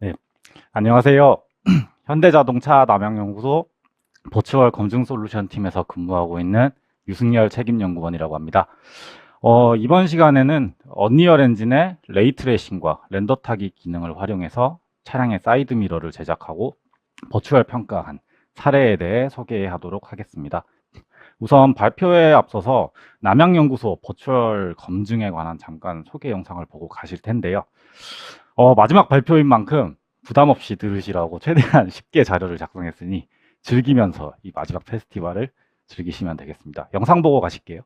네, 안녕하세요. 현대자동차 남양연구소 버추얼 검증 솔루션 팀에서 근무하고 있는 유승열 책임연구원이라고 합니다. 이번 시간에는 언리얼 엔진의 레이트레이싱과 렌더 타기 기능을 활용해서 차량의 사이드 미러를 제작하고 버추얼 평가한 사례에 대해 소개하도록 하겠습니다. 우선 발표에 앞서서 남양연구소 버추얼 검증에 관한 잠깐 소개 영상을 보고 가실 텐데요. 마지막 발표인 만큼 부담 없이 들으시라고 최대한 쉽게 자료를 작성했으니 즐기면서 이 마지막 페스티벌을 즐기시면 되겠습니다. 영상 보고 가실게요.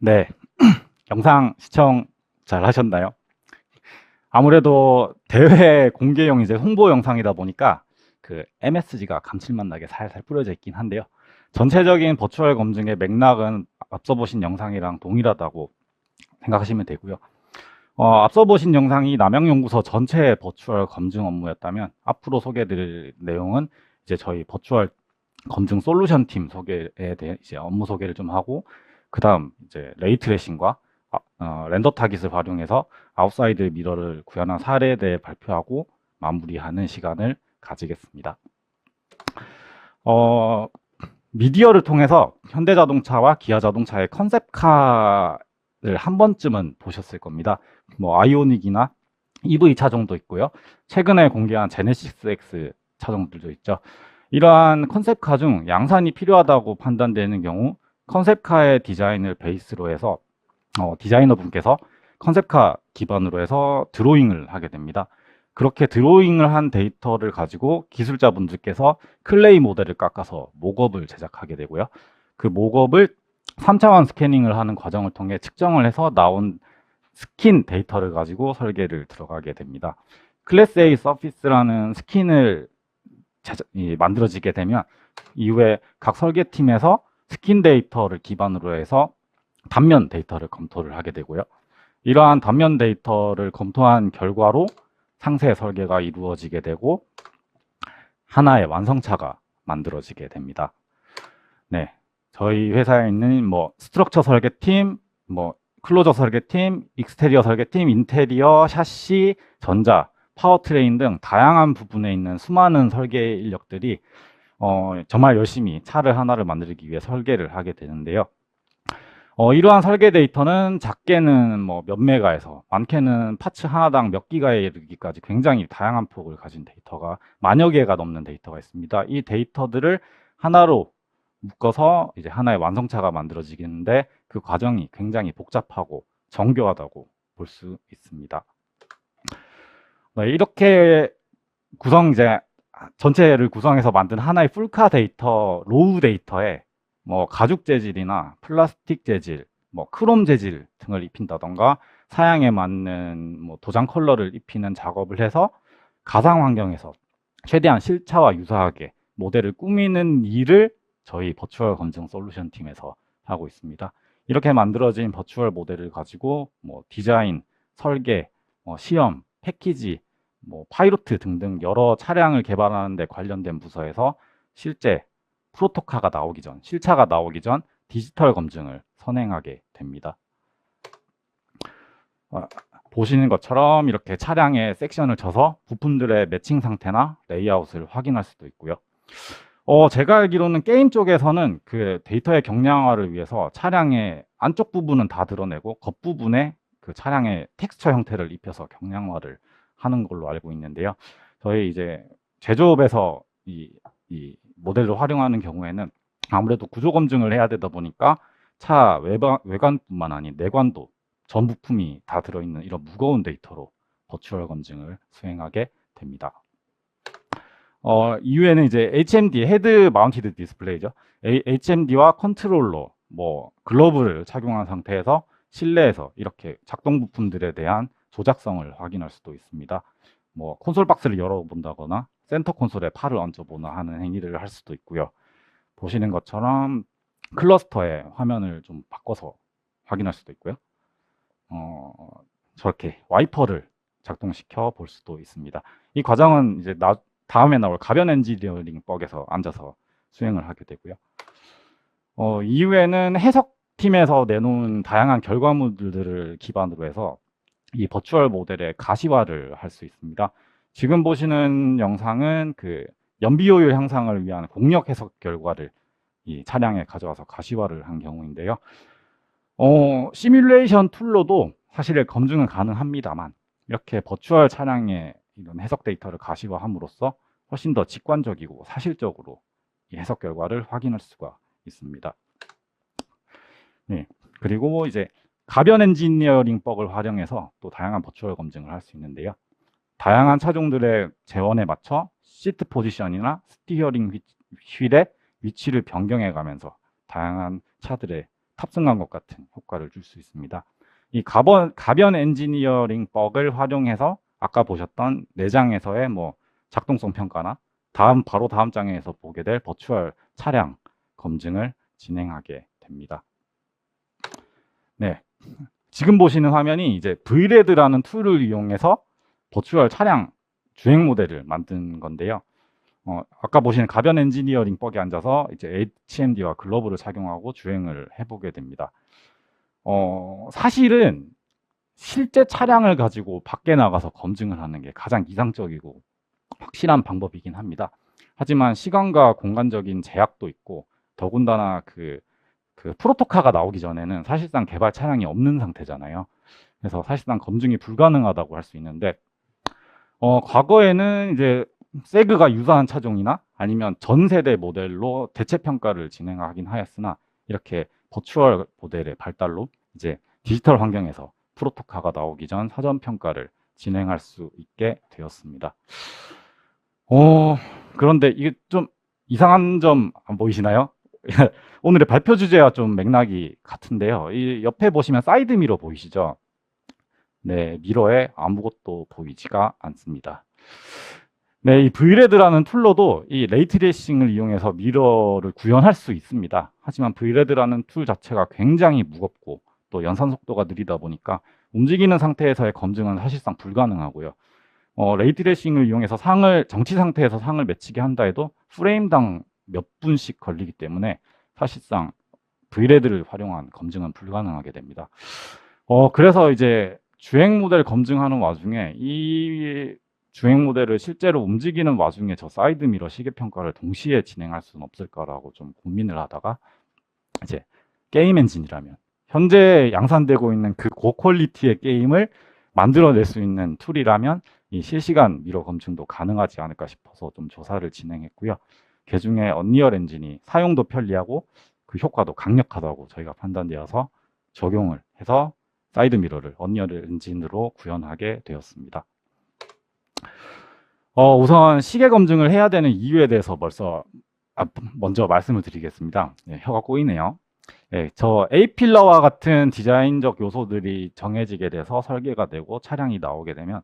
네, 영상 시청 잘 하셨나요? 아무래도 대회 공개용 이제 홍보 영상이다 보니까 그 MSG가 감칠맛 나게 살살 뿌려져 있긴 한데요. 전체적인 버추얼 검증의 맥락은 앞서 보신 영상이랑 동일하다고 생각하시면 되고요. 앞서 보신 영상이 남양연구소 전체 버추얼 검증 업무였다면 앞으로 소개드릴 내용은 이제 저희 버추얼 검증 솔루션 팀 소개에 대해 이제 업무 소개를 좀 하고, 그 다음 이제 레이트레이싱과 렌더 타깃을 활용해서 아웃사이드 미러를 구현한 사례에 대해 발표하고 마무리하는 시간을 가지겠습니다. 미디어를 통해서 현대자동차와 기아자동차의 컨셉카를 한 번쯤은 보셨을 겁니다. 뭐 아이오닉이나 EV 차종도 있고요. 최근에 공개한 제네시스 X 차종들도 있죠. 이러한 컨셉카 중 양산이 필요하다고 판단되는 경우 컨셉카의 디자인을 베이스로 해서 디자이너 분께서 컨셉카 기반으로 해서 드로잉을 하게 됩니다. 그렇게 드로잉을 한 데이터를 가지고 기술자분들께서 클레이 모델을 깎아서 목업을 제작하게 되고요. 그 목업을 3차원 스캐닝을 하는 과정을 통해 측정을 해서 나온 스킨 데이터를 가지고 설계를 들어가게 됩니다. 클래스 A 서피스라는 스킨을 만들어지게 되면 이후에 각 설계팀에서 스킨 데이터를 기반으로 해서 단면 데이터를 검토를 하게 되고요. 이러한 단면 데이터를 검토한 결과로 상세 설계가 이루어지게 되고 하나의 완성차가 만들어지게 됩니다. 네, 저희 회사에 있는 뭐 스트럭처 설계팀, 뭐 클로저 설계팀, 익스테리어 설계팀, 인테리어, 샤시, 전자, 파워트레인 등 다양한 부분에 있는 수많은 설계 인력들이 정말 열심히 차를 하나를 만들기 위해 설계를 하게 되는데요. 이러한 설계 데이터는 작게는 뭐 몇 메가에서 많게는 파츠 하나당 몇 기가에 이르기까지 굉장히 다양한 폭을 가진 데이터가 만여 개가 넘는 데이터가 있습니다. 이 데이터들을 하나로 묶어서 이제 하나의 완성차가 만들어지는데 그 과정이 굉장히 복잡하고 정교하다고 볼 수 있습니다. 이렇게 이제 전체를 구성해서 만든 하나의 풀카 데이터, 로우 데이터에 뭐 가죽 재질이나 플라스틱 재질, 뭐 크롬 재질 등을 입힌다던가 사양에 맞는 뭐 도장 컬러를 입히는 작업을 해서 가상 환경에서 최대한 실차와 유사하게 모델을 꾸미는 일을 저희 버추얼 검증 솔루션 팀에서 하고 있습니다. 이렇게 만들어진 버추얼 모델을 가지고 뭐 디자인, 설계, 시험, 패키지, 뭐 파이로트 등등 여러 차량을 개발하는 데 관련된 부서에서 실제 프로토카가 나오기 전, 실차가 나오기 전 디지털 검증을 선행하게 됩니다. 보시는 것처럼 이렇게 차량의 섹션을 쳐서 부품들의 매칭 상태나 레이아웃을 확인할 수도 있고요. 제가 알기로는 게임 쪽에서는 그 데이터의 경량화를 위해서 차량의 안쪽 부분은 다 드러내고 겉부분에 그 차량의 텍스처 형태를 입혀서 경량화를 하는 걸로 알고 있는데요. 저희 이제 제조업에서 이 모델을 활용하는 경우에는 아무래도 구조 검증을 해야 되다 보니까 차 외관뿐만 아닌 내관도 전 부품이 다 들어있는 이런 무거운 데이터로 버추얼 검증을 수행하게 됩니다. 이후에는 이제 HMD, 헤드 마운티드 디스플레이죠. HMD와 컨트롤러, 뭐 글러브를 착용한 상태에서 실내에서 이렇게 작동 부품들에 대한 조작성을 확인할 수도 있습니다. 뭐 콘솔 박스를 열어본다거나 센터 콘솔에 팔을 얹어보나 하는 행위를 할 수도 있고요. 보시는 것처럼 클러스터의 화면을 좀 바꿔서 확인할 수도 있고요. 저렇게 와이퍼를 작동시켜 볼 수도 있습니다. 이 과정은 이제 다음에 나올 가변 엔지니어링 뻑에서 앉아서 수행을 하게 되고요. 이후에는 해석팀에서 내놓은 다양한 결과물들을 기반으로 해서 이 버추얼 모델의 가시화를 할 수 있습니다. 지금 보시는 영상은 그 연비효율 향상을 위한 공력 해석 결과를 이 차량에 가져와서 가시화를 한 경우인데요. 시뮬레이션 툴로도 사실 검증은 가능합니다만 이렇게 버추얼 차량의 이런 해석 데이터를 가시화함으로써 훨씬 더 직관적이고 사실적으로 이 해석 결과를 확인할 수가 있습니다. 네, 그리고 이제 가변 엔지니어링 뻑을 활용해서 또 다양한 버추얼 검증을 할 수 있는데요. 다양한 차종들의 재원에 맞춰 시트 포지션이나 스티어링 휠의 위치를 변경해 가면서 다양한 차들의 탑승한 것 같은 효과를 줄 수 있습니다. 이 가변 엔지니어링 뻑을 활용해서 아까 보셨던 내장에서의 뭐 작동성 평가나 바로 다음 장에서 보게 될 버추얼 차량 검증을 진행하게 됩니다. 네, 지금 보시는 화면이 이제 VRED라는 툴을 이용해서 버추얼 차량 주행 모델을 만든 건데요. 아까 보시는 가변 엔지니어링 뻑에 앉아서 이제 HMD와 글러브를 착용하고 주행을 해보게 됩니다. 사실은 실제 차량을 가지고 밖에 나가서 검증을 하는 게 가장 이상적이고 확실한 방법이긴 합니다. 하지만 시간과 공간적인 제약도 있고 더군다나 그 프로토카가 나오기 전에는 사실상 개발 차량이 없는 상태잖아요. 그래서 사실상 검증이 불가능하다고 할 수 있는데, 과거에는 이제 세그가 유사한 차종이나 아니면 전 세대 모델로 대체 평가를 진행하긴 하였으나, 이렇게 버추얼 모델의 발달로 이제 디지털 환경에서 프로토카가 나오기 전 사전 평가를 진행할 수 있게 되었습니다. 그런데 이게 좀 이상한 점 안 보이시나요? 오늘의 발표 주제와 좀 맥락이 같은데요. 이 옆에 보시면 사이드 미러 보이시죠? 네, 미러에 아무것도 보이지가 않습니다. 네, 이 V레드라는 툴로도 이 레이트레이싱을 이용해서 미러를 구현할 수 있습니다. 하지만 V레드라는 툴 자체가 굉장히 무겁고 또 연산 속도가 느리다 보니까 움직이는 상태에서의 검증은 사실상 불가능하고요. 레이트레이싱을 이용해서 정치 상태에서 상을 맺히게 한다 해도 프레임당 몇 분씩 걸리기 때문에 사실상 V레드를 활용한 검증은 불가능하게 됩니다. 그래서 이제 주행 모델 검증하는 와중에 이 주행 모델을 실제로 움직이는 와중에 저 사이드 미러 시계 평가를 동시에 진행할 수는 없을까라고 좀 고민을 하다가 이제 게임 엔진이라면 현재 양산되고 있는 그 고퀄리티의 게임을 만들어낼 수 있는 툴이라면 이 실시간 미러 검증도 가능하지 않을까 싶어서 좀 조사를 진행했고요. 그중에 언리얼 엔진이 사용도 편리하고 그 효과도 강력하다고 저희가 판단되어서 적용을 해서 사이드 미러를 언리얼 엔진으로 구현하게 되었습니다. 우선 시계 검증을 해야 되는 이유에 대해서 먼저 말씀을 드리겠습니다. 네, 혀가 꼬이네요. 네, 저 A필러와 같은 디자인적 요소들이 정해지게 돼서 설계가 되고 차량이 나오게 되면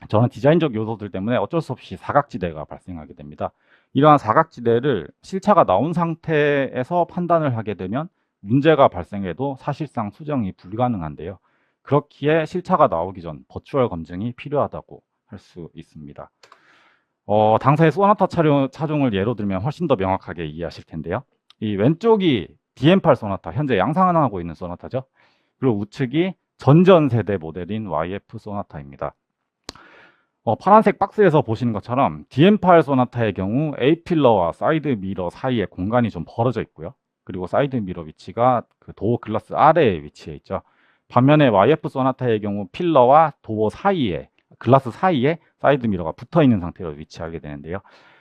저는 디자인적 요소들 때문에 어쩔 수 없이 사각지대가 발생하게 됩니다. 이러한 사각지대를 실차가 나온 상태에서 판단을 하게 되면 문제가 발생해도 사실상 수정이 불가능한데요. 그렇기에 실차가 나오기 전 버추얼 검증이 필요하다고 할 수 있습니다. 당사의 소나타 차종을 예로 들면 훨씬 더 명확하게 이해하실 텐데요. 이 왼쪽이 DM8 소나타, 현재 양산하고 있는 소나타죠. 그리고 우측이 전전 세대 모델인 YF 소나타입니다. 파란색 박스에서 보시는 것처럼 DM8 소나타의 경우 A필러와 사이드 미러 사이에 공간이 좀 벌어져 있고요. 그리고 사이드 미러 위치가 그 도어 글라스 아래에 위치해 있죠. 반면에 YF 소나타의 경우 필러와 도어 사이에, 글라스 사이에 사이드 미러가 붙어 있는 상태로 위치하게 되는데요.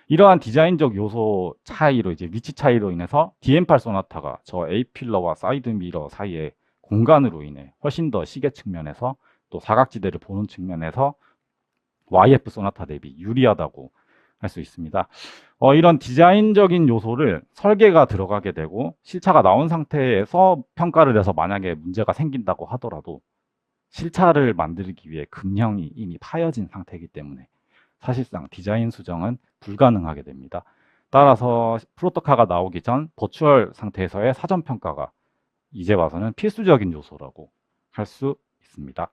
이러한 디자인적 요소 차이로, 이제 위치 차이로 인해서 DM8 소나타가 저 A필러와 사이드 미러 사이에 공간으로 인해 훨씬 더 시계 측면에서 또 사각지대를 보는 측면에서 YF 소나타 대비 유리하다고 할 수 있습니다. 이런 디자인적인 요소를 설계가 들어가게 되고 실차가 나온 상태에서 평가를 해서 만약에 문제가 생긴다고 하더라도 실차를 만들기 위해 금형이 이미 파여진 상태이기 때문에 사실상 디자인 수정은 불가능하게 됩니다. 따라서 프로토카가 나오기 전 버추얼 상태에서의 사전 평가가 이제 와서는 필수적인 요소라고 할 수 있습니다.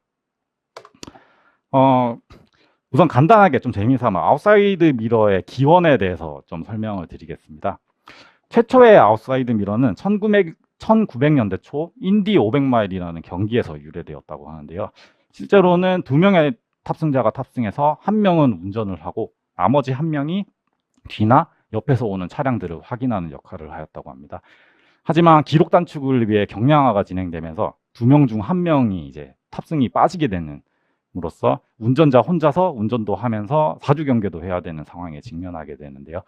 우선 간단하게 좀 재미삼아 아웃사이드 미러의 기원에 대해서 좀 설명을 드리겠습니다. 최초의 아웃사이드 미러는 1900년대 초 인디 500마일이라는 경기에서 유래되었다고 하는데요. 실제로는 2명의 탑승자가 탑승해서 1명은 운전을 하고 나머지 1명이 뒤나 옆에서 오는 차량들을 확인하는 역할을 하였다고 합니다. 하지만 기록 단축을 위해 경량화가 진행되면서 2명 중 1명이 이제 탑승이 빠지게 되는 으로써 운전자 혼자서 운전도 하면서 사주 경계도 해야 되는 상황에 직면하게 되는데요.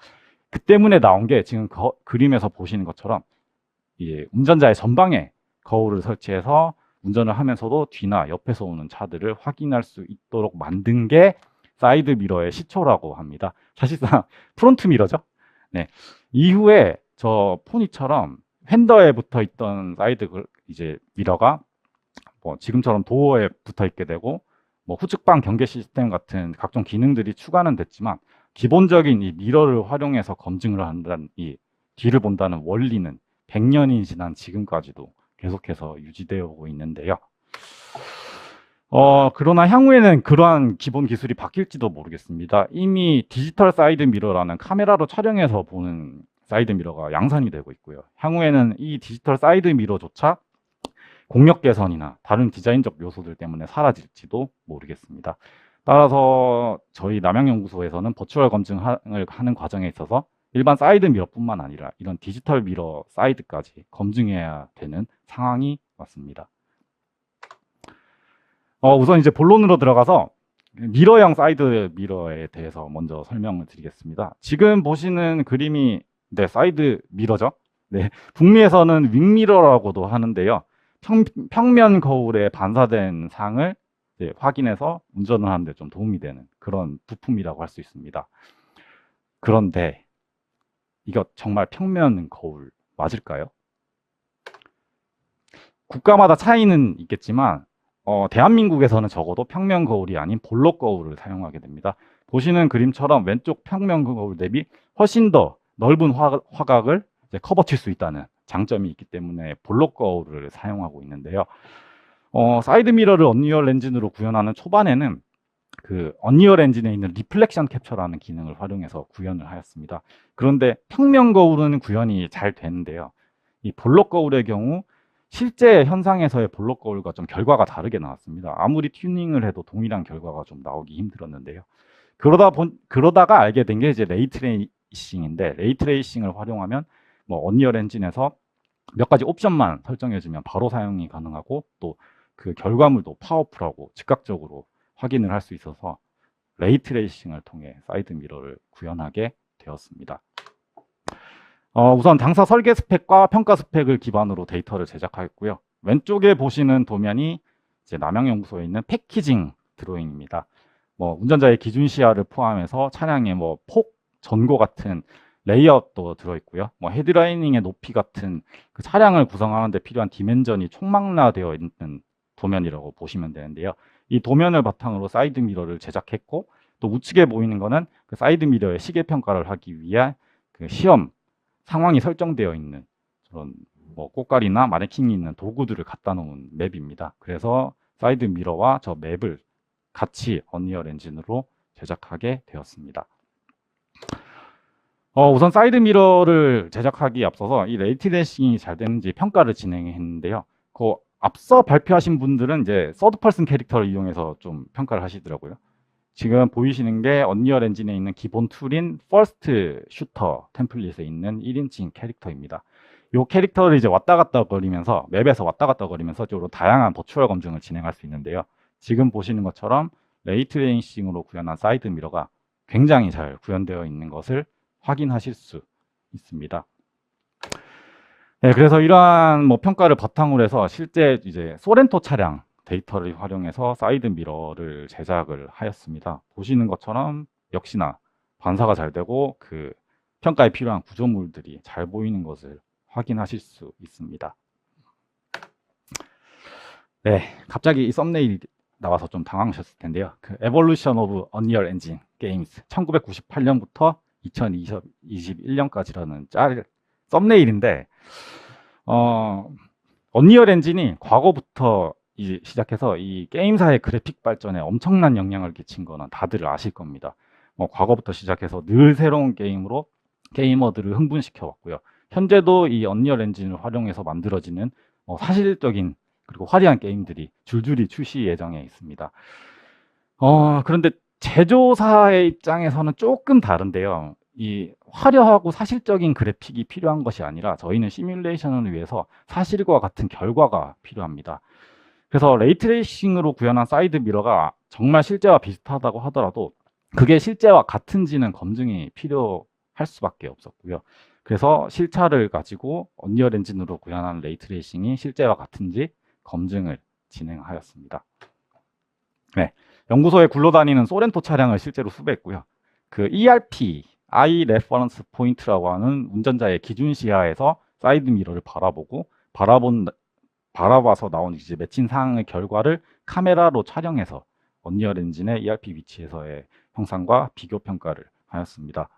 그 때문에 나온 게 지금 그림에서 보시는 것처럼 운전자의 전방에 거울을 설치해서 운전을 하면서도 뒤나 옆에서 오는 차들을 확인할 수 있도록 만든 게 사이드 미러의 시초라고 합니다. 사실상 프론트 미러죠. 네. 이후에 저 포니처럼 핸더에 붙어 있던 사이드 미러가 지금처럼 도어에 붙어 있게 되고 후측방 경계 시스템 같은 각종 기능들이 추가는 됐지만 기본적인 이 미러를 활용해서 검증을 한다는 이 뒤를 본다는 원리는 100년이 지난 지금까지도 계속해서 유지되어 오고 있는데요. 그러나 향후에는 그러한 기본 기술이 바뀔지도 모르겠습니다. 이미 디지털 사이드 미러라는 카메라로 촬영해서 보는 사이드 미러가 양산이 되고 있고요. 향후에는 이 디지털 사이드 미러조차 공력 개선이나 다른 디자인적 요소들 때문에 사라질지도 모르겠습니다. 따라서 저희 남양연구소에서는 버추얼 검증을 하는 과정에 있어서 일반 사이드 미러뿐만 아니라 이런 디지털 미러 사이드까지 검증해야 되는 상황이 왔습니다. 우선 이제 본론으로 들어가서 미러형 사이드 미러에 대해서 먼저 설명을 드리겠습니다. 지금 보시는 그림이 네, 사이드 미러죠. 네, 북미에서는 윙미러라고도 하는데요. 평면 거울에 반사된 상을 이제 확인해서 운전을 하는데 좀 도움이 되는 그런 부품이라고 할 수 있습니다. 그런데 이거 정말 평면 거울 맞을까요? 국가마다 차이는 있겠지만 대한민국에서는 적어도 평면 거울이 아닌 볼록 거울을 사용하게 됩니다. 보시는 그림처럼 왼쪽 평면 거울 대비 훨씬 더 넓은 화각을 이제 커버칠 수 있다는 장점이 있기 때문에 볼록 거울을 사용하고 있는데요. 사이드 미러를 언리얼 엔진으로 구현하는 초반에는 그 언리얼 엔진에 있는 리플렉션 캡처라는 기능을 활용해서 구현을 하였습니다. 그런데 평면 거울은 구현이 잘 되는데요. 이 볼록 거울의 경우 실제 현상에서의 볼록 거울과 좀 결과가 다르게 나왔습니다. 아무리 튜닝을 해도 동일한 결과가 좀 나오기 힘들었는데요. 그러다가 알게 된 게 이제 레이트레이싱인데, 레이트레이싱을 활용하면 뭐 언리얼 엔진에서 몇 가지 옵션만 설정해주면 바로 사용이 가능하고 또 그 결과물도 파워풀하고 즉각적으로 확인을 할 수 있어서 레이트레이싱을 통해 사이드 미러를 구현하게 되었습니다. 우선 당사 설계 스펙과 평가 스펙을 기반으로 데이터를 제작하였고요. 왼쪽에 보시는 도면이 이제 남양연구소에 있는 패키징 드로잉입니다. 뭐 운전자의 기준 시야를 포함해서 차량의 뭐 폭, 전고 같은 레이아웃도 들어있고요. 뭐 헤드라이닝의 높이 같은 그 차량을 구성하는 데 필요한 디멘전이 총망라되어 있는 도면이라고 보시면 되는데요. 이 도면을 바탕으로 사이드 미러를 제작했고, 또 우측에 보이는 거는 그 사이드 미러의 시계 평가를 하기 위한 그 시험 상황이 설정되어 있는 그런 뭐 꽃갈이나 마네킹이 있는 도구들을 갖다 놓은 맵입니다. 그래서 사이드 미러와 저 맵을 같이 언리얼 엔진으로 제작하게 되었습니다. 우선 사이드 미러를 제작하기에 앞서서 이 레이트레이싱이 잘 되는지 평가를 진행했는데요. 그 앞서 발표하신 분들은 이제 서드 퍼슨 캐릭터를 이용해서 좀 평가를 하시더라고요. 지금 보이시는 게 언리얼 엔진에 있는 기본 툴인 퍼스트 슈터 템플릿에 있는 1인칭 캐릭터입니다. 이 캐릭터를 이제 왔다 갔다 거리면서 맵에서 왔다 갔다 거리면서 쪽으로 다양한 버추얼 검증을 진행할 수 있는데요. 지금 보시는 것처럼 레이트레이싱으로 구현한 사이드 미러가 굉장히 잘 구현되어 있는 것을 확인하실 수 있습니다. 네, 그래서 이러한 뭐 평가를 바탕으로 해서 실제 이제 소렌토 차량 데이터를 활용해서 사이드 미러를 제작을 하였습니다. 보시는 것처럼 역시나 반사가 잘 되고 그 평가에 필요한 구조물들이 잘 보이는 것을 확인하실 수 있습니다. 네, 갑자기 이 썸네일이 나와서 좀 당황하셨을 텐데요. 그 에볼루션 오브 언리얼 엔진 게임스 1998년부터 2021년까지라는 짤 썸네일인데 언리얼 엔진이 과거부터 이제 시작해서 이 게임사의 그래픽 발전에 엄청난 영향을 끼친 거는 다들 아실 겁니다. 과거부터 시작해서 늘 새로운 게임으로 게이머들을 흥분시켜 왔고요. 현재도 이 언리얼 엔진을 활용해서 만들어지는 사실적인 그리고 화려한 게임들이 줄줄이 출시 예정에 있습니다. 그런데 제조사의 입장에서는 조금 다른데요. 이 화려하고 사실적인 그래픽이 필요한 것이 아니라 저희는 시뮬레이션을 위해서 사실과 같은 결과가 필요합니다. 그래서 레이트레이싱으로 구현한 사이드 미러가 정말 실제와 비슷하다고 하더라도 그게 실제와 같은지는 검증이 필요할 수밖에 없었고요. 그래서 실차를 가지고 언리얼 엔진으로 구현한 레이트레이싱이 실제와 같은지 검증을 진행하였습니다. 네, 연구소에 굴러다니는 소렌토 차량을 실제로 수배했고요. 그 ERP, Eye Reference Point라고 하는 운전자의 기준 시야에서 사이드 미러를 바라봐서 나온 이제 맺힌 상황의 결과를 카메라로 촬영해서 언리얼 엔진의 ERP 위치에서의 형상과 비교 평가를 하였습니다.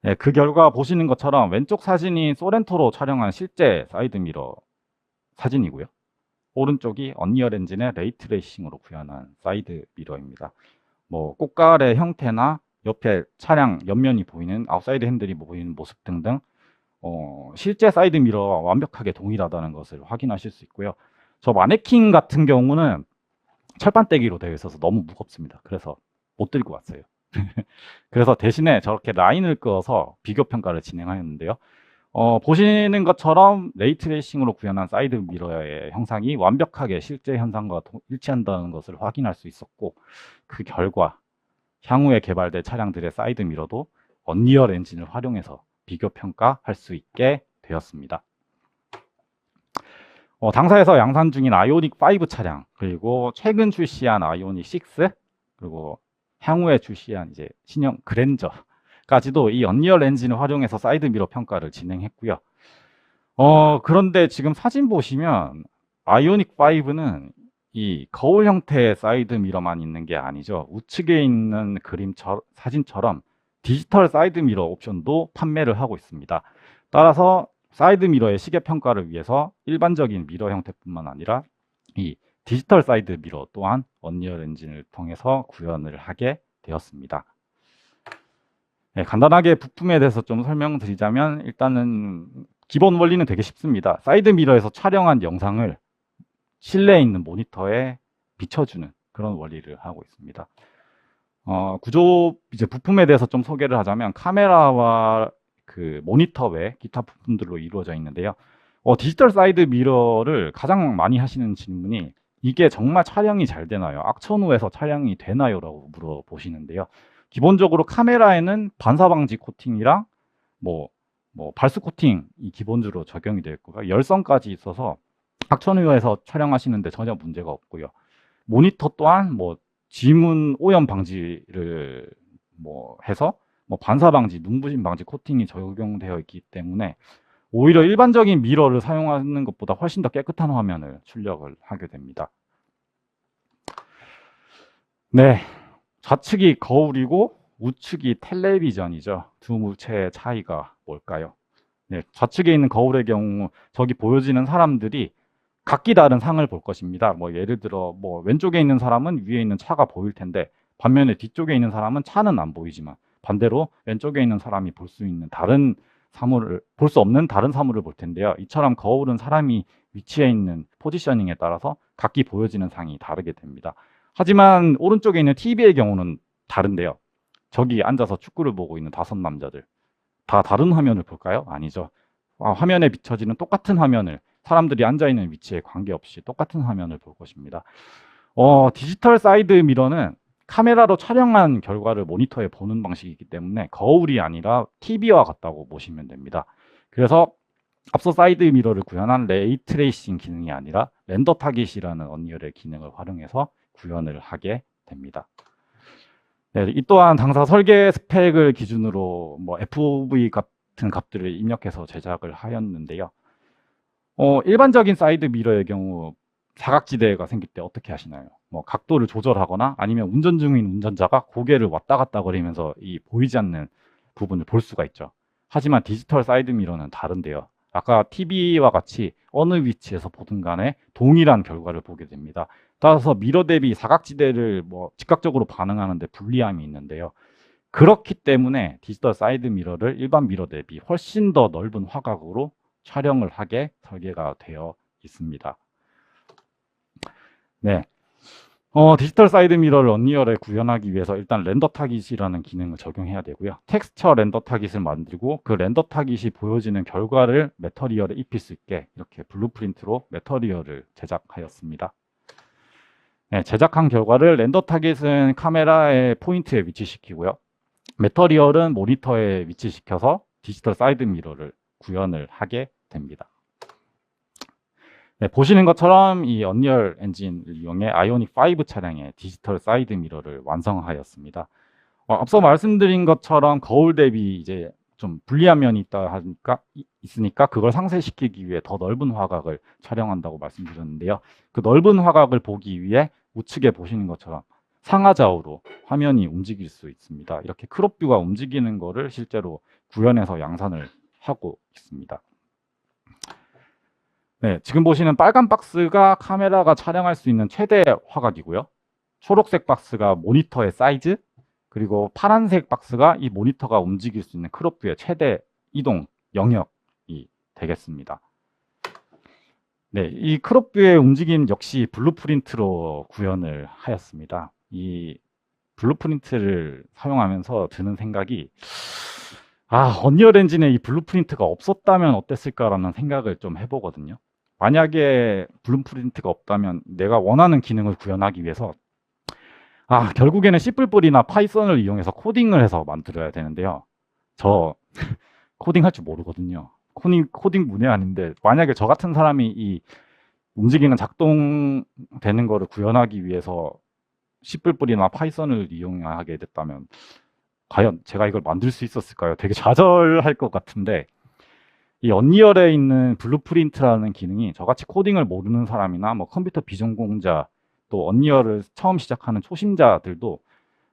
네, 그 결과 보시는 것처럼 왼쪽 사진이 소렌토로 촬영한 실제 사이드 미러 사진이고요. 오른쪽이 언리얼 엔진의 레이트레이싱으로 구현한 사이드 미러입니다. 뭐 꽃갈의 형태나 옆에 차량 옆면이 보이는 아웃사이드 핸들이 보이는 모습 등등 실제 사이드 미러와 완벽하게 동일하다는 것을 확인하실 수 있고요. 저 마네킹 같은 경우는 철판떼기로 되어 있어서 너무 무겁습니다. 그래서 못 들고 왔어요. 그래서 대신에 저렇게 라인을 그어서 비교 평가를 진행하였는데요. 보시는 것처럼 레이트레이싱으로 구현한 사이드 미러의 형상이 완벽하게 실제 현상과 일치한다는 것을 확인할 수 있었고, 그 결과 향후에 개발될 차량들의 사이드 미러도 언리얼 엔진을 활용해서 비교 평가할 수 있게 되었습니다. 당사에서 양산 중인 아이오닉 5 차량, 그리고 최근 출시한 아이오닉 6, 그리고 향후에 출시한 이제 신형 그랜저까지도 이 언리얼 엔진을 활용해서 사이드 미러 평가를 진행했고요. 그런데 지금 사진 보시면 아이오닉 5는 이 거울 형태의 사이드 미러만 있는 게 아니죠. 우측에 있는 사진처럼 디지털 사이드 미러 옵션도 판매를 하고 있습니다. 따라서 사이드 미러의 시계 평가를 위해서 일반적인 미러 형태뿐만 아니라 이 디지털 사이드 미러 또한 언리얼 엔진을 통해서 구현을 하게 되었습니다. 네, 간단하게 부품에 대해서 좀 설명드리자면 일단은 기본 원리는 되게 쉽습니다. 사이드 미러에서 촬영한 영상을 실내에 있는 모니터에 비춰주는 그런 원리를 하고 있습니다. 이제 부품에 대해서 좀 소개를 하자면 카메라와 그 모니터 외 기타 부품들로 이루어져 있는데요. 디지털 사이드 미러를 가장 많이 하시는 질문이 이게 정말 촬영이 잘 되나요? 악천 후에서 촬영이 되나요? 라고 물어보시는데요. 기본적으로 카메라에는 반사 방지 코팅이랑 뭐 발수 코팅이 기본적으로 적용이 되어 있고요. 열선까지 있어서 악천 후에서 촬영하시는데 전혀 문제가 없고요. 모니터 또한 지문 오염 방지를 해서 반사 방지, 눈부심 방지 코팅이 적용되어 있기 때문에 오히려 일반적인 미러를 사용하는 것보다 훨씬 더 깨끗한 화면을 출력을 하게 됩니다. 네, 좌측이 거울이고 우측이 텔레비전이죠. 두 물체의 차이가 뭘까요? 네, 좌측에 있는 거울의 경우 저기 보여지는 사람들이 각기 다른 상을 볼 것입니다. 예를 들어 왼쪽에 있는 사람은 위에 있는 차가 보일 텐데 반면에 뒤쪽에 있는 사람은 차는 안 보이지만 반대로 왼쪽에 있는 사람이 볼 수 있는 볼 수 없는 다른 사물을 볼 텐데요. 이처럼 거울은 사람이 위치해 있는 포지셔닝에 따라서 각기 보여지는 상이 다르게 됩니다. 하지만 오른쪽에 있는 TV의 경우는 다른데요. 저기 앉아서 축구를 보고 있는 5남자들 다 다른 화면을 볼까요? 아니죠. 화면에 비춰지는 똑같은 화면을 사람들이 앉아있는 위치에 관계없이 똑같은 화면을 볼 것입니다. 디지털 사이드 미러는 카메라로 촬영한 결과를 모니터에 보는 방식이기 때문에 거울이 아니라 TV와 같다고 보시면 됩니다. 그래서 앞서 사이드 미러를 구현한 레이트레이싱 기능이 아니라 렌더 타깃이라는 언리얼의 기능을 활용해서 구현을 하게 됩니다. 네, 이 또한 당사 설계 스펙을 기준으로 FOV 같은 값들을 입력해서 제작을 하였는데요. 일반적인 사이드 미러의 경우 사각지대가 생길 때 어떻게 하시나요? 각도를 조절하거나 아니면 운전 중인 운전자가 고개를 왔다 갔다 거리면서 이 보이지 않는 부분을 볼 수가 있죠. 하지만 디지털 사이드 미러는 다른데요. 아까 TV와 같이 어느 위치에서 보든 간에 동일한 결과를 보게 됩니다. 따라서 미러 대비 사각지대를 즉각적으로 반응하는데 불리함이 있는데요. 그렇기 때문에 디지털 사이드 미러를 일반 미러 대비 훨씬 더 넓은 화각으로 촬영을 하게 설계가 되어 있습니다. 네. 디지털 사이드 미러를 언리얼에 구현하기 위해서 일단 렌더 타깃이라는 기능을 적용해야 되고요. 텍스처 렌더 타깃을 만들고 그 렌더 타깃이 보여지는 결과를 매터리얼에 입힐 수 있게 이렇게 블루프린트로 매터리얼을 제작하였습니다. 네, 제작한 결과를 렌더 타깃은 카메라의 포인트에 위치시키고요. 매터리얼은 모니터에 위치시켜서 디지털 사이드 미러를 구현을 하게 됩니다. 네, 보시는 것처럼 이 언리얼 엔진을 이용해 아이오닉 5 차량의 디지털 사이드 미러를 완성하였습니다. 앞서 말씀드린 것처럼 거울 대비 이제 좀 불리한 면이 있으니까 그걸 상쇄시키기 위해 더 넓은 화각을 촬영한다고 말씀드렸는데요. 그 넓은 화각을 보기 위해 우측에 보시는 것처럼 상하좌우로 화면이 움직일 수 있습니다. 이렇게 크롭뷰가 움직이는 거를 실제로 구현해서 양산을 하고 있습니다. 네, 지금 보시는 빨간 박스가 카메라가 촬영할 수 있는 최대 화각이고요. 초록색 박스가 모니터의 사이즈, 그리고 파란색 박스가 이 모니터가 움직일 수 있는 크롭뷰의 최대 이동 영역이 되겠습니다. 네, 이 크롭뷰의 움직임 역시 블루프린트로 구현을 하였습니다. 이 블루프린트를 사용하면서 드는 생각이, 언리얼 엔진에 이 블루프린트가 없었다면 어땠을까라는 생각을 좀 해보거든요. 만약에 블루프린트가 없다면 내가 원하는 기능을 구현하기 위해서 결국에는 C++이나 파이썬을 이용해서 코딩을 해서 만들어야 되는데요. 저 코딩 할 줄 모르거든요. 코딩 문외한인데, 만약에 저 같은 사람이 이 움직이는 작동되는 거를 구현하기 위해서 C++이나 파이썬을 이용하게 됐다면 과연 제가 이걸 만들 수 있었을까요? 되게 좌절할 것 같은데, 이 언리얼에 있는 블루프린트라는 기능이 저같이 코딩을 모르는 사람이나 뭐 컴퓨터 비전공자, 또 언리얼을 처음 시작하는 초심자들도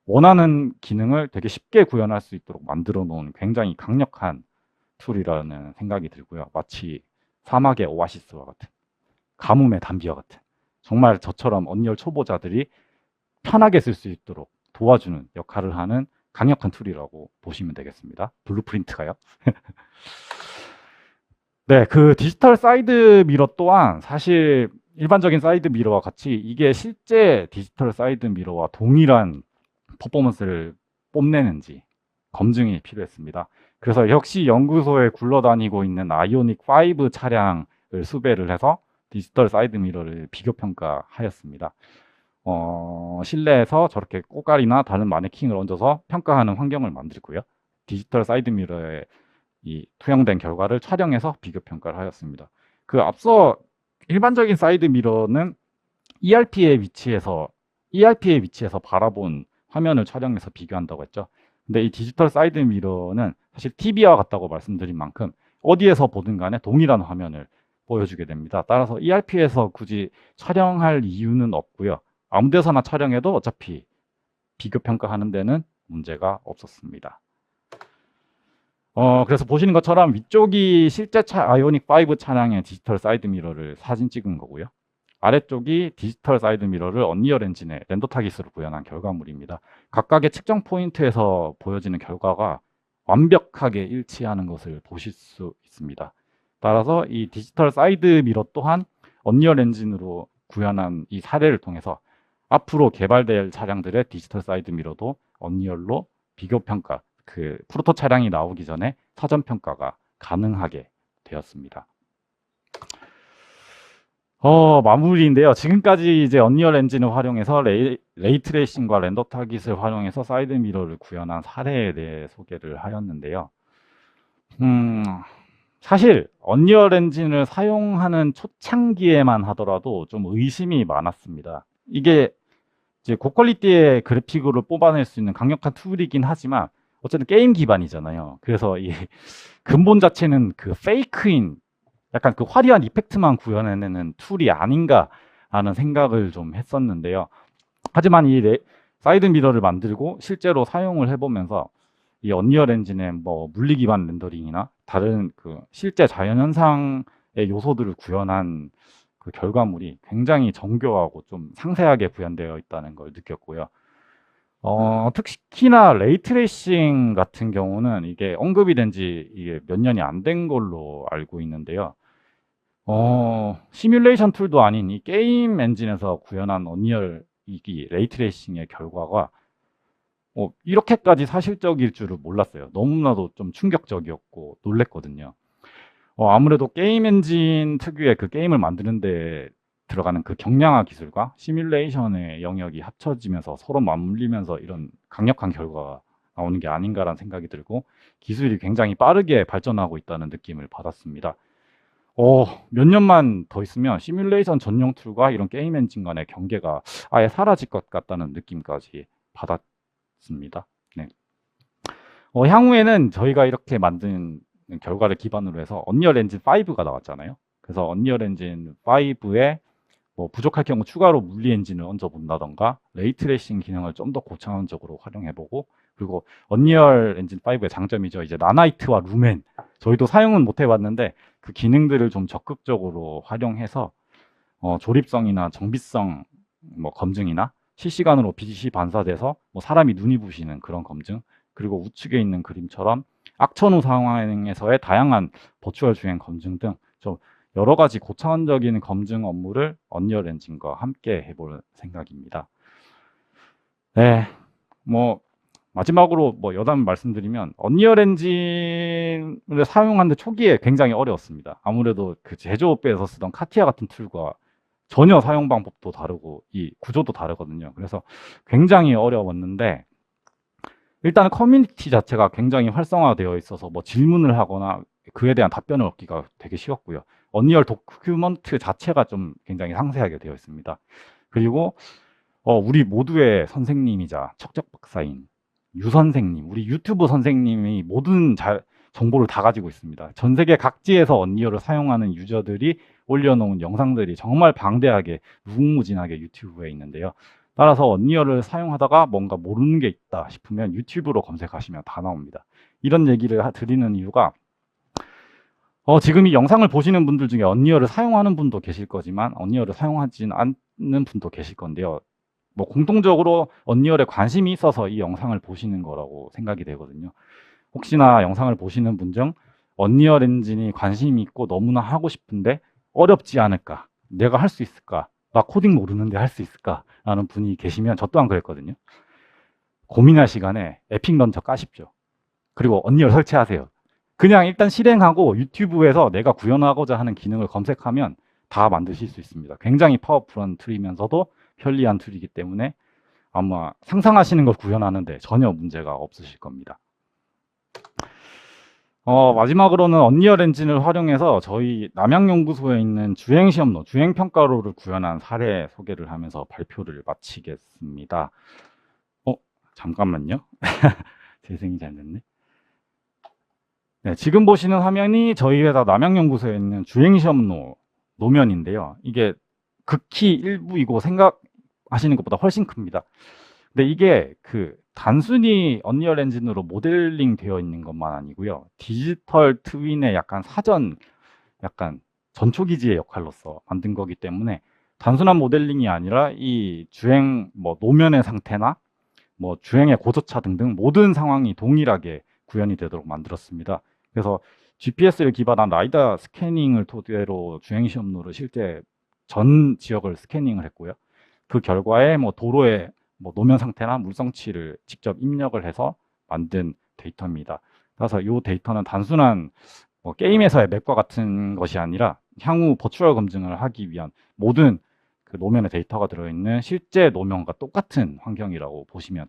원하는 기능을 되게 쉽게 구현할 수 있도록 만들어 놓은 굉장히 강력한 툴이라는 생각이 들고요. 마치 사막의 오아시스와 같은, 가뭄의 단비와 같은, 정말 저처럼 언리얼 초보자들이 편하게 쓸 수 있도록 도와주는 역할을 하는 강력한 툴이라고 보시면 되겠습니다. 블루프린트가요. 네, 그 디지털 사이드 미러 또한 사실 일반적인 사이드 미러와 같이 이게 실제 디지털 사이드 미러와 동일한 퍼포먼스를 뽐내는지 검증이 필요했습니다. 그래서 역시 연구소에 굴러다니고 있는 아이오닉 5 차량을 수배를 해서 디지털 사이드 미러를 비교 평가하였습니다. 실내에서 저렇게 꼬깔이나 다른 마네킹을 얹어서 평가하는 환경을 만들고요. 디지털 사이드 미러에 이 투영된 결과를 촬영해서 비교 평가를 하였습니다. 그 앞서 일반적인 사이드 미러는 ERP에 위치해서 바라본 화면을 촬영해서 비교한다고 했죠. 근데 이 디지털 사이드 미러는 사실 TV와 같다고 말씀드린 만큼 어디에서 보든 간에 동일한 화면을 보여주게 됩니다. 따라서 ERP에서 굳이 촬영할 이유는 없고요. 아무 데서나 촬영해도 어차피 비교 평가하는 데는 문제가 없었습니다. 그래서 보시는 것처럼 위쪽이 실제 아이오닉 5 차량의 디지털 사이드 미러를 사진 찍은 거고요. 아래쪽이 디지털 사이드 미러를 언리얼 엔진의 렌더 타깃으로 구현한 결과물입니다. 각각의 측정 포인트에서 보여지는 결과가 완벽하게 일치하는 것을 보실 수 있습니다. 따라서 이 디지털 사이드 미러 또한 언리얼 엔진으로 구현한 이 사례를 통해서 앞으로 개발될 차량들의 디지털 사이드 미러도 언리얼로 비교 평가, 그 프로토 차량이 나오기 전에 사전 평가가 가능하게 되었습니다. 마무리인데요. 지금까지 이제 언리얼 엔진을 활용해서 레이트레이싱과 렌더 타깃을 활용해서 사이드 미러를 구현한 사례에 대해 소개를 하였는데요. 사실 언리얼 엔진을 사용하는 초창기에만 하더라도 좀 의심이 많았습니다. 이게 이제 고퀄리티의 그래픽으로 뽑아낼 수 있는 강력한 툴이긴 하지만 어쨌든 게임 기반이잖아요. 그래서 이 근본 자체는 그 페이크인, 약간 그 화려한 이펙트만 구현해내는 툴이 아닌가 하는 생각을 좀 했었는데요. 하지만 이 사이드 미러를 만들고 실제로 사용을 해보면서 이 언리얼 엔진의 뭐 물리 기반 렌더링이나 다른 그 실제 자연현상의 요소들을 구현한 그 결과물이 굉장히 정교하고 좀 상세하게 구현되어 있다는 걸 느꼈고요. 특히나 레이트레이싱 같은 경우는 이게 언급이 된 지 이게 몇 년이 안 된 걸로 알고 있는데요. 시뮬레이션 툴도 아닌 이 게임 엔진에서 구현한 언리얼 이 레이트레이싱의 결과가 이렇게까지 사실적일 줄을 몰랐어요. 너무나도 좀 충격적이었고 놀랬거든요. 아무래도 게임 엔진 특유의 그 게임을 만드는데 들어가는 그 경량화 기술과 시뮬레이션의 영역이 합쳐지면서 서로 맞물리면서 이런 강력한 결과가 나오는 게 아닌가라는 생각이 들고, 기술이 굉장히 빠르게 발전하고 있다는 느낌을 받았습니다. 몇 년만 더 있으면 시뮬레이션 전용 툴과 이런 게임 엔진 간의 경계가 아예 사라질 것 같다는 느낌까지 받았습니다. 네. 향후에는 저희가 이렇게 만든 결과를 기반으로 해서 언리얼 엔진 5가 나왔잖아요. 그래서 언리얼 엔진 5에 뭐 부족할 경우 추가로 물리 엔진을 얹어 본다던가 레이트레이싱 기능을 좀 더 고차원적으로 활용해보고, 그리고 언리얼 엔진 5의 장점이죠. 이제 나나이트와 루멘, 저희도 사용은 못 해봤는데 그 기능들을 좀 적극적으로 활용해서 조립성이나 정비성 뭐 검증이나 실시간으로 빛이 반사돼서 뭐 사람이 눈이 부시는 그런 검증, 그리고 우측에 있는 그림처럼 악천후 상황에서의 다양한 버추얼 주행 검증 등 좀 여러 가지 고차원적인 검증 업무를 언리얼 엔진과 함께 해볼 생각입니다. 네, 뭐 마지막으로 뭐 여담 말씀드리면 언리얼 엔진을 사용하는데 초기에 굉장히 어려웠습니다. 아무래도 그 제조업에서 쓰던 카티아 같은 툴과 전혀 사용 방법도 다르고 이 구조도 다르거든요. 그래서 굉장히 어려웠는데 일단 커뮤니티 자체가 굉장히 활성화되어 있어서 뭐 질문을 하거나 그에 대한 답변을 얻기가 되게 쉬웠고요. 언리얼 도큐먼트 자체가 좀 굉장히 상세하게 되어 있습니다. 그리고 우리 모두의 선생님이자 척척 박사인 유 선생님, 우리 유튜브 선생님이 모든 정보를 다 가지고 있습니다. 전 세계 각지에서 언리얼을 사용하는 유저들이 올려놓은 영상들이 정말 방대하게 무궁무진하게 유튜브에 있는데요. 따라서 언리얼을 사용하다가 뭔가 모르는 게 있다 싶으면 유튜브로 검색하시면 다 나옵니다. 이런 얘기를 드리는 이유가 지금 이 영상을 보시는 분들 중에 언리얼을 사용하는 분도 계실 거지만 언리얼을 사용하진 않는 분도 계실 건데요. 뭐 공통적으로 언리얼에 관심이 있어서 이 영상을 보시는 거라고 생각이 되거든요. 혹시나 영상을 보시는 분 중 언리얼 엔진이 관심이 있고 너무나 하고 싶은데 어렵지 않을까? 내가 할 수 있을까? 나 코딩 모르는데 할 수 있을까? 라는 분이 계시면 저 또한 그랬거든요. 고민할 시간에 에픽 런처 까십시오. 그리고 언리얼 설치하세요. 그냥 일단 실행하고 유튜브에서 내가 구현하고자 하는 기능을 검색하면 다 만드실 수 있습니다. 굉장히 파워풀한 툴이면서도 편리한 툴이기 때문에 아마 상상하시는 걸 구현하는데 전혀 문제가 없으실 겁니다. 마지막으로는 언리얼 엔진을 활용해서 저희 남양연구소에 있는 주행시험로, 주행평가로를 구현한 사례 소개를 하면서 발표를 마치겠습니다. 잠깐만요. 재생이 잘 됐네. 네, 지금 보시는 화면이 저희 회사 남양연구소에 있는 주행시험로 노면인데요. 이게 극히 일부이고 생각하시는 것보다 훨씬 큽니다. 근데 이게 단순히 언리얼 엔진으로 모델링 되어 있는 것만 아니고요. 디지털 트윈의 약간 약간 전초기지의 역할로서 만든 거기 때문에 단순한 모델링이 아니라 이 주행 노면의 상태나 주행의 고저차 등등 모든 상황이 동일하게 구현이 되도록 만들었습니다. 그래서 GPS를 기반한 라이다 스캐닝을 토대로 주행시험로를 실제 전 지역을 스캐닝을 했고요. 그 결과에 도로의 노면 상태나 물성치를 직접 입력을 해서 만든 데이터입니다. 그래서 이 데이터는 단순한 게임에서의 맵과 같은 것이 아니라 향후 버추얼 검증을 하기 위한 모든 그 노면의 데이터가 들어있는 실제 노면과 똑같은 환경이라고 보시면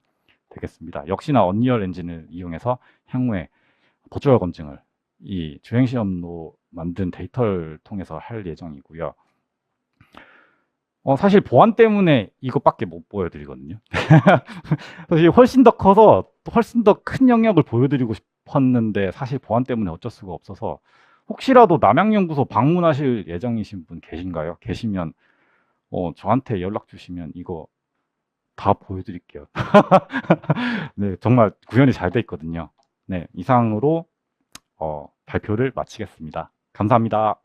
되겠습니다. 역시나 언리얼 엔진을 이용해서 향후에 버추얼 검증을 이 주행시험로 만든 데이터를 통해서 할 예정이고요. 사실 보안 때문에 이것밖에 못 보여드리거든요. 사실 훨씬 더 커서 훨씬 더 큰 영역을 보여드리고 싶었는데 사실 보안 때문에 어쩔 수가 없어서 혹시라도 남양연구소 방문하실 예정이신 분 계신가요? 계시면 저한테 연락 주시면 이거 다 보여드릴게요. 네, 정말 구현이 잘 돼 있거든요. 네, 이상으로 발표를 마치겠습니다. 감사합니다.